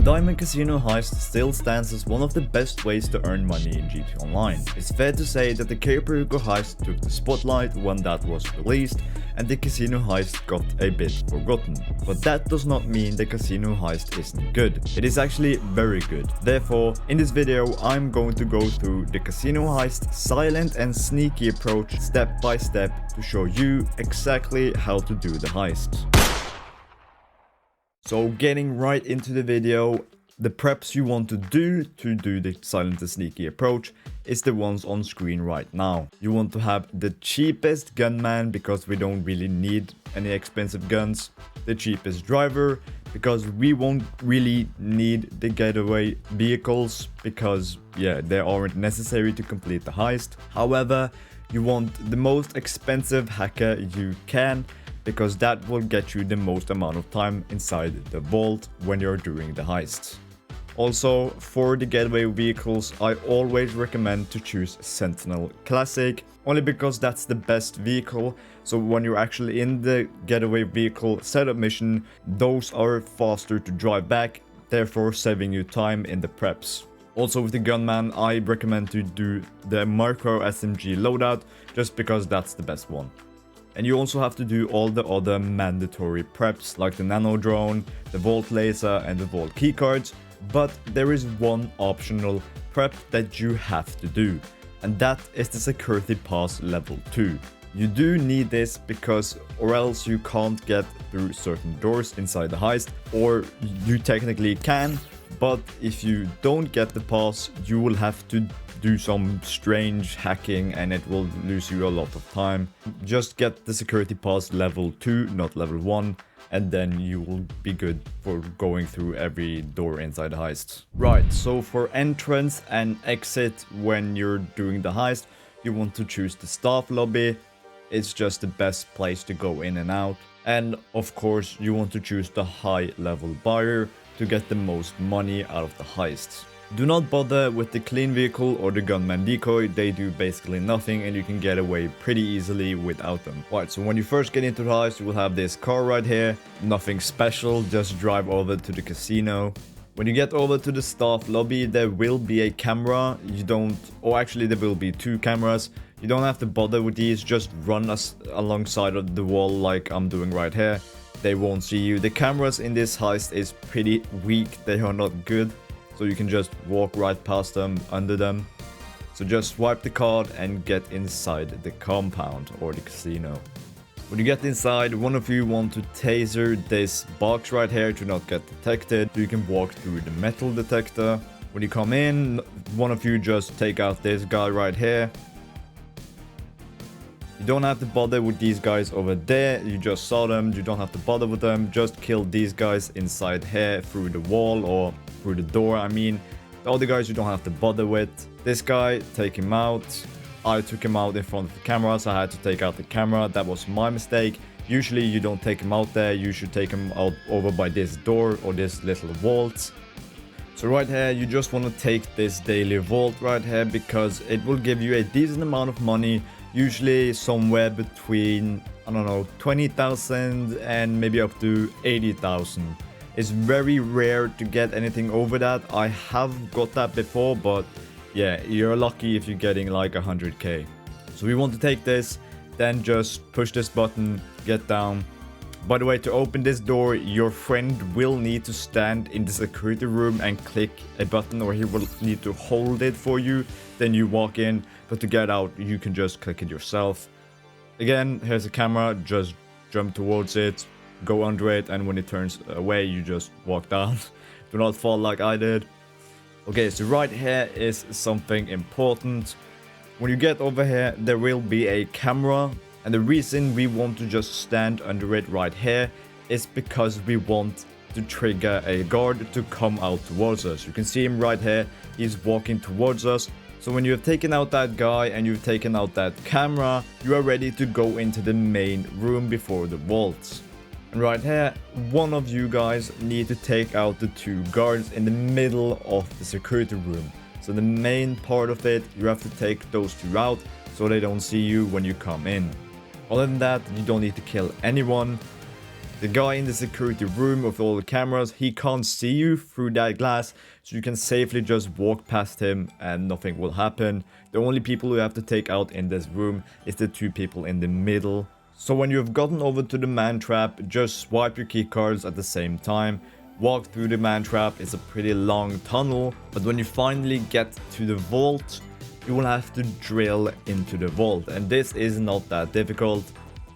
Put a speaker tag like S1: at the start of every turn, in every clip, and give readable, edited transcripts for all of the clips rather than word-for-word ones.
S1: Diamond Casino Heist still stands as one of the best ways to earn money in GTA Online. It's fair to say that the Cayo Perico Heist took the spotlight when that was released, and the Casino Heist got a bit forgotten. But that does not mean the Casino Heist isn't good. It is actually very good. Therefore, in this video, I'm going to go through the Casino Heist silent and sneaky approach step by step to show you exactly how to do the heist. So getting right into the video, the preps you want to do the silent and sneaky approach is the ones on screen right now. You want to have the cheapest gunman because we don't really need any expensive guns. The cheapest driver because we won't really need the getaway vehicles because they aren't necessary to complete the heist. However, you want the most expensive hacker you can, because that will get you the most amount of time inside the vault when you're doing the heist. Also, for the getaway vehicles, I always recommend to choose Sentinel Classic, only because that's the best vehicle. So when you're actually in the getaway vehicle setup mission, those are faster to drive back, therefore saving you time in the preps. Also with the gunman, I recommend to do the micro SMG loadout, just because that's the best one. And you also have to do all the other mandatory preps like the nano drone, the vault laser and the vault keycards. But there is one optional prep that you have to do, and that is the security pass level 2. You do need this because or else you can't get through certain doors inside the heist, or you technically can, but if you don't get the pass, you will have to do some strange hacking and it will lose you a lot of time. Just get the security pass level 2, not level 1, and then you will be good for going through every door inside the heist. Right, so for entrance and exit when you're doing the heist, you want to choose the staff lobby. It's just the best place to go in and out. And of course, you want to choose the high level buyer to get the most money out of the heist. Do not bother with the clean vehicle or the gunman decoy, they do basically nothing and you can get away pretty easily without them. Right, so when you first get into the heist, you will have this car right here. Nothing special, just drive over to the casino. When you get over to the staff lobby, there will be a camera. Actually there will be 2 cameras. You don't have to bother with these, just run alongside of the wall like I'm doing right here. They won't see you. The cameras in this heist is pretty weak, they are not good. So you can just walk right past them, under them. So just swipe the card and get inside the compound or the casino. When you get inside, one of you want to taser this box right here to not get detected. So you can walk through the metal detector. When you come in, one of you just take out this guy right here. You don't have to bother with these guys over there, you just saw them, you don't have to bother with them, just kill these guys inside here through the wall or through the door, I mean. The other guys you don't have to bother with. This guy, take him out. I took him out in front of the camera, so I had to take out the camera, that was my mistake. Usually you don't take him out there, you should take him out over by this door or this little vault. So right here, you just want to take this daily vault right here because it will give you a decent amount of money. Usually somewhere between, I don't know, 20,000 and maybe up to 80,000. It's very rare to get anything over that. I have got that before, but yeah, you're lucky if you're getting like 100k. So we want to take this, then just push this button, get down. By the way, to open this door, your friend will need to stand in the security room and click a button, or he will need to hold it for you. Then you walk in, but to get out, you can just click it yourself. Again, here's a camera, just jump towards it, go under it, and when it turns away, you just walk down. Do not fall like I did. Okay, so right here is something important. When you get over here, there will be a camera. And the reason we want to just stand under it right here is because we want to trigger a guard to come out towards us. You can see him right here, he's walking towards us. So when you have taken out that guy and you've taken out that camera, you are ready to go into the main room before the vaults. And right here, one of you guys need to take out the 2 guards in the middle of the security room. So the main part of it, you have to take those 2 out so they don't see you when you come in. Other than that, you don't need to kill anyone. The guy in the security room with all the cameras, he can't see you through that glass, so you can safely just walk past him and nothing will happen. The only people you have to take out in this room is the two people in the middle. So when you've gotten over to the man trap, just swipe your key cards at the same time. Walk through the man trap. It's a pretty long tunnel, but when you finally get to the vault, you will have to drill into the vault, and this is not that difficult.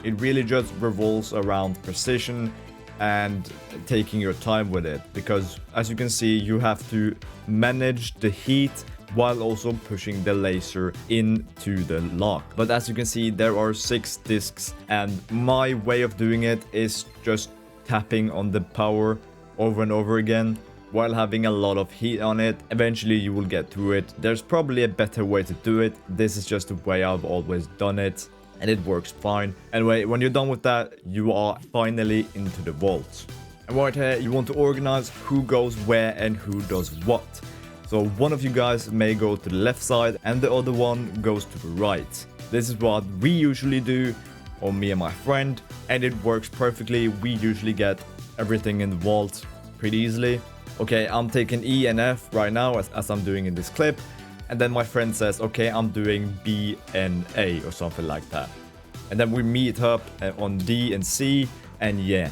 S1: It really just revolves around precision and taking your time with it, because as you can see, you have to manage the heat while also pushing the laser into the lock. But as you can see, there are 6 discs, and my way of doing it is just tapping on the power over and over again while having a lot of heat on it. Eventually you will get through it. There's probably a better way to do it. This is just the way I've always done it, and it works fine. Anyway, when you're done with that, you are finally into the vault. And right here, you want to organize who goes where and who does what. So one of you guys may go to the left side and the other one goes to the right. This is what we usually do, or me and my friend, and it works perfectly. We usually get everything in the vault pretty easily. Okay, I'm taking E and F right now as I'm doing in this clip, and then my friend says, okay, I'm doing B and A or something like that, and then we meet up on D and C. And yeah,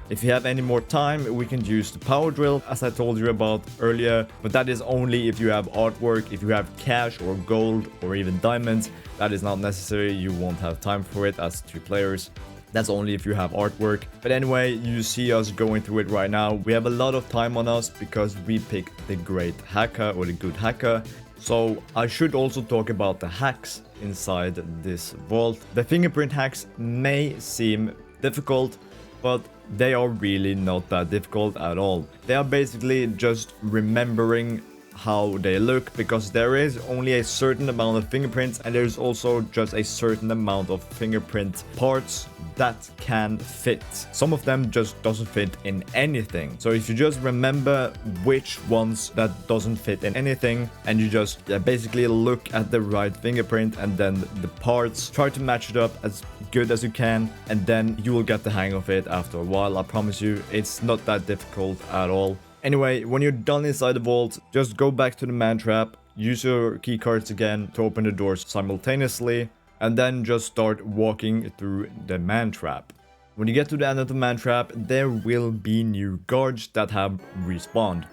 S1: if you have any more time, we can use the power drill as I told you about earlier, but that is only if you have artwork. If you have cash or gold or even diamonds, that is not necessary. You won't have time for it as 2 players. That's only if you have artwork. But anyway, you see us going through it right now. We have a lot of time on us because we picked the great hacker or the good hacker. So I should also talk about the hacks inside this vault. The fingerprint hacks may seem difficult, but they are really not that difficult at all. They are basically just remembering how they look, because there is only a certain amount of fingerprints, and there's also just a certain amount of fingerprint parts that can fit. Some of them just doesn't fit in anything. So if you just remember which ones that doesn't fit in anything, and you just basically look at the right fingerprint and then the parts, try to match it up as good as you can, and then you will get the hang of it after a while. I promise you, it's not that difficult at all. Anyway, when you're done inside the vault, just go back to the man trap, use your key cards again to open the doors simultaneously, and then just start walking through the man trap. When you get to the end of the man trap, there will be new guards that have respawned.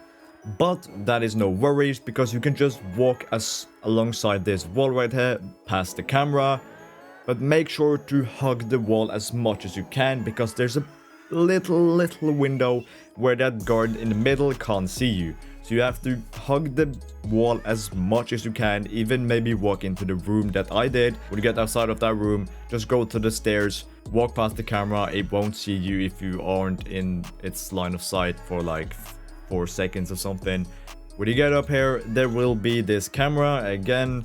S1: But that is no worries, because you can just walk alongside this wall right here, past the camera, but make sure to hug the wall as much as you can, because there's a little window where that guard in the middle can't see you. So you have to hug the wall as much as you can, even maybe walk into the room that I did. When you get outside of that room, just go to the stairs, walk past the camera. It won't see you if you aren't in its line of sight for like 4 seconds or something. When you get up here, there will be this camera again,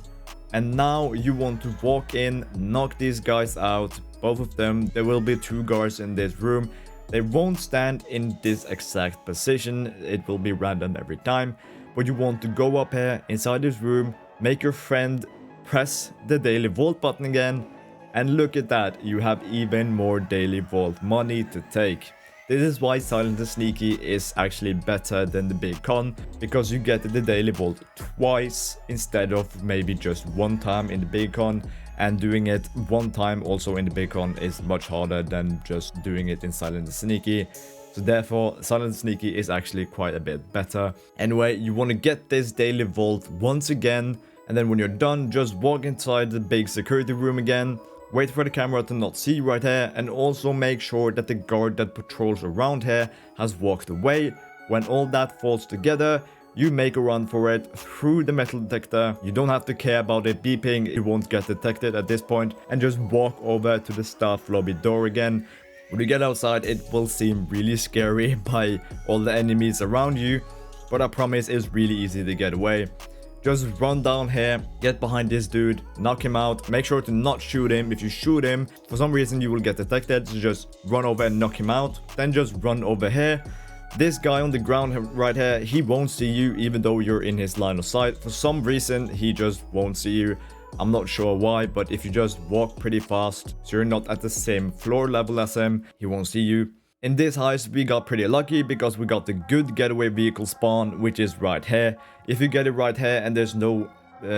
S1: and now you want to walk in, knock these guys out, both of them. There will be 2 guards in this room. They won't stand in this exact position, it will be random every time, but you want to go up here inside this room, make your friend press the daily vault button again, and look at that, you have even more daily vault money to take. This is why Silent and Sneaky is actually better than the Big Con, because you get the daily vault twice instead of maybe just 1 time in the Big Con. And doing it 1 time also in the Big Con is much harder than just doing it in Silent and Sneaky. So therefore, Silent and Sneaky is actually quite a bit better. Anyway, you want to get this daily vault once again, and then when you're done, just walk inside the big security room again. Wait for the camera to not see you right here, and also make sure that the guard that patrols around here has walked away. When all that falls together, you make a run for it through the metal detector. You don't have to care about it beeping, it won't get detected at this point, and just walk over to the staff lobby door again. When you get outside, it will seem really scary by all the enemies around you, but I promise it's really easy to get away. Just run down here, get behind this dude, knock him out. Make sure to not shoot him. If you shoot him, for some reason you will get detected, so just run over and knock him out. Then just run over here. This guy on the ground right here, he won't see you even though you're in his line of sight. For some reason, he just won't see you. I'm not sure why, but if you just walk pretty fast, so you're not at the same floor level as him, he won't see you. In this heist, we got pretty lucky because we got the good getaway vehicle spawn, which is right here. If you get it right here and there's no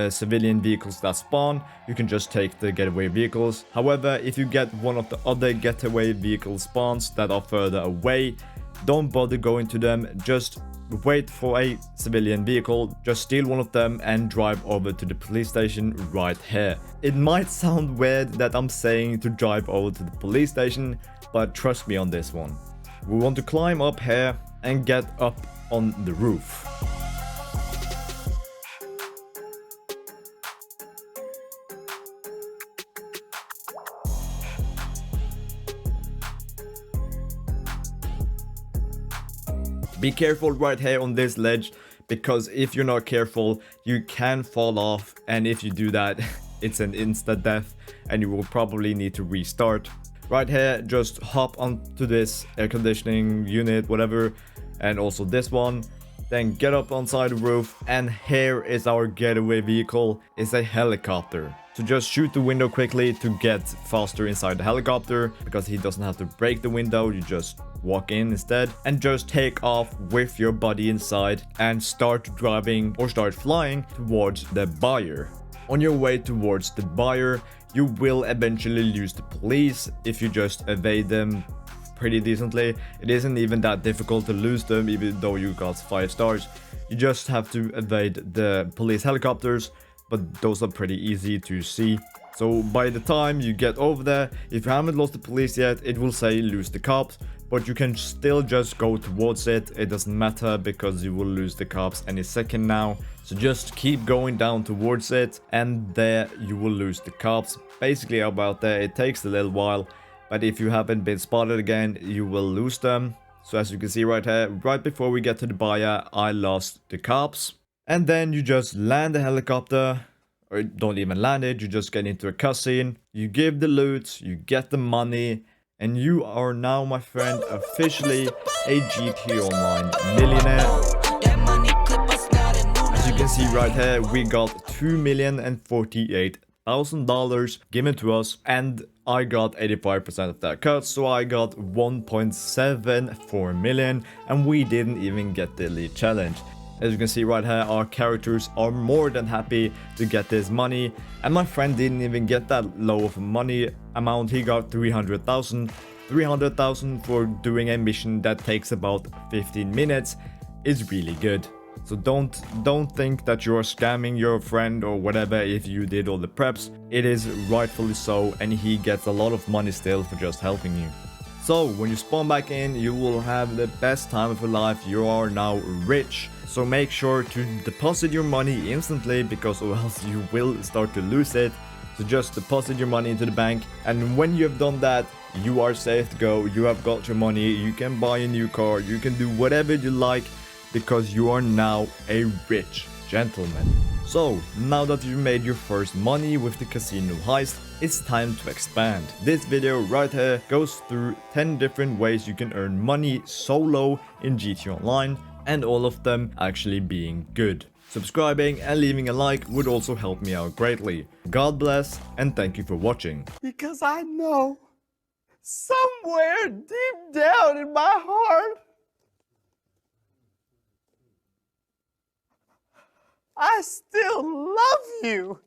S1: civilian vehicles that spawn, you can just take the getaway vehicles. However, if you get one of the other getaway vehicle spawns that are further away, don't bother going to them, just wait for a civilian vehicle, just steal one of them and drive over to the police station right here. It might sound weird that I'm saying to drive over to the police station, but trust me on this one. We want to climb up here and get up on the roof. Be careful right here on this ledge, because if you're not careful, you can fall off, and if you do that, it's an instant death and you will probably need to restart. Right here, just hop onto this air conditioning unit, whatever, and also this one. Then get up onside the roof, and here is our getaway vehicle. It's a helicopter. So just shoot the window quickly to get faster inside the helicopter, because he doesn't have to break the window, you just walk in instead, and just take off with your body inside and start driving or start flying towards the buyer. On your way towards the buyer, you will eventually lose the police if you just evade them pretty decently. It isn't even that difficult to lose them, even though you got 5 stars. You just have to evade the police helicopters, but those are pretty easy to see. So by the time you get over there, if you haven't lost the police yet, it will say lose the cops, but you can still just go towards it. It doesn't matter because you will lose the cops any second now. So just keep going down towards it, and there you will lose the cops. Basically about there, it takes a little while, but if you haven't been spotted again, you will lose them. So as you can see right here, right before we get to the buyer, I lost the cops. And then you just land the helicopter, or don't even land it, you just get into a cutscene, you give the loot, you get the money, and you are now, my friend, officially a GTA Online millionaire. As you can see right here, we got $2,048,000 given to us, and I got 85% of that cut, so I got 1.74 million, and we didn't even get the elite challenge. As you can see right here, our characters are more than happy to get this money, and my friend didn't even get that low of a money amount. He got 300,000. 300,000 for doing a mission that takes about 15 minutes is really good. So don't think that you're scamming your friend or whatever if you did all the preps. It is rightfully so, and he gets a lot of money still for just helping you. So when you spawn back in, you will have the best time of your life. You are now rich. So make sure to deposit your money instantly, because or else you will start to lose it. So just deposit your money into the bank, and when you have done that, you are safe to go. You have got your money, you can buy a new car, you can do whatever you like, because you are now a rich gentleman. So now that you made your first money with the casino heist, it's time to expand. This video right here goes through 10 different ways you can earn money solo in GTA Online, and all of them actually being good. Subscribing and leaving a like would also help me out greatly. God bless, and thank you for watching.
S2: Because I know somewhere deep down in my heart, I still love you.